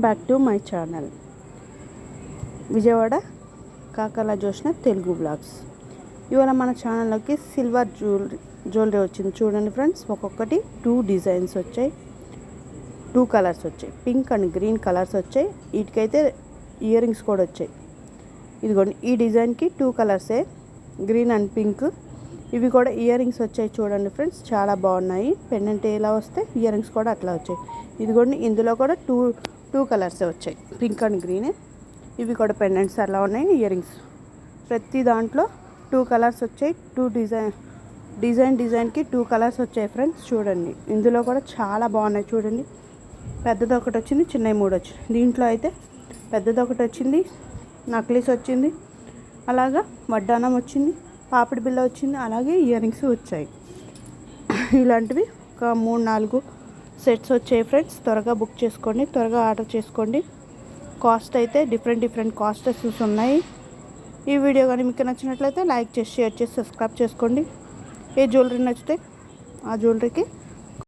Back to my channel Vijayawada Kakala Joshna Telugu blogs. ఇవాళ మన ఛానల్లోకి సిల్వర్ జ్యువెలరీ వచ్చింది. చూడండి ఫ్రెండ్స్, ఒక్కొక్కటి 2 డిజైన్స్ వచ్చాయి, 2 కలర్స్ వచ్చాయి, పింక్ అండ్ గ్రీన్ కలర్స్ వచ్చాయి. వీటికైతే ఇయర్ రింగ్స్ కూడా వచ్చాయి. ఇదిగోండి, ఈ డిజైన్కి 2 కలర్సే, గ్రీన్ అండ్ పింక్. ఇవి కూడా ఇయర్ రింగ్స్ వచ్చాయి. చూడండి ఫ్రెండ్స్, చాలా బాగున్నాయి. పెండెంట్ ఎలా వస్తే ఇయర్ రింగ్స్ కూడా అట్లా వచ్చాయి. ఇదిగోండి, ఇందులో కూడా టూ కలర్సే వచ్చాయి, పింక్ అండ్ గ్రీన్. ఇవి కూడా పెండెంట్స్ అలా ఉన్నాయి. ఇయర్ రింగ్స్ ప్రతి దాంట్లో 2 కలర్స్ వచ్చాయి. 2 డిజైన్కి 2 కలర్స్ వచ్చాయి ఫ్రెండ్స్. చూడండి, ఇందులో కూడా చాలా బాగున్నాయి. చూడండి, పెద్దది ఒకటి వచ్చింది, చిన్నవి 3 వచ్చింది. దీంట్లో అయితే పెద్దది ఒకటి వచ్చింది, నక్లీస్ వచ్చింది, అలాగా వడ్డానం వచ్చింది, పాపిడి బిళ్ళ వచ్చింది, అలాగే ఇయర్ రింగ్స్ వచ్చాయి. ఇలాంటివి ఒక 3-4 సెట్స్ వచ్చాయి ఫ్రెండ్స్. త్వరగా బుక్ చేసుకోండి, త్వరగా ఆర్డర్ చేసుకోండి. కాస్ట్ అయితే డిఫరెంట్ కాస్టెస్ ఉన్నాయి. ఈ వీడియో కానీ మీకు నచ్చినట్లయితే లైక్ చేసి, షేర్ చేసి, సబ్స్క్రైబ్ చేసుకోండి. ఏ జ్యువెలరీ నచ్చితే ఆ జ్యువెలరీకి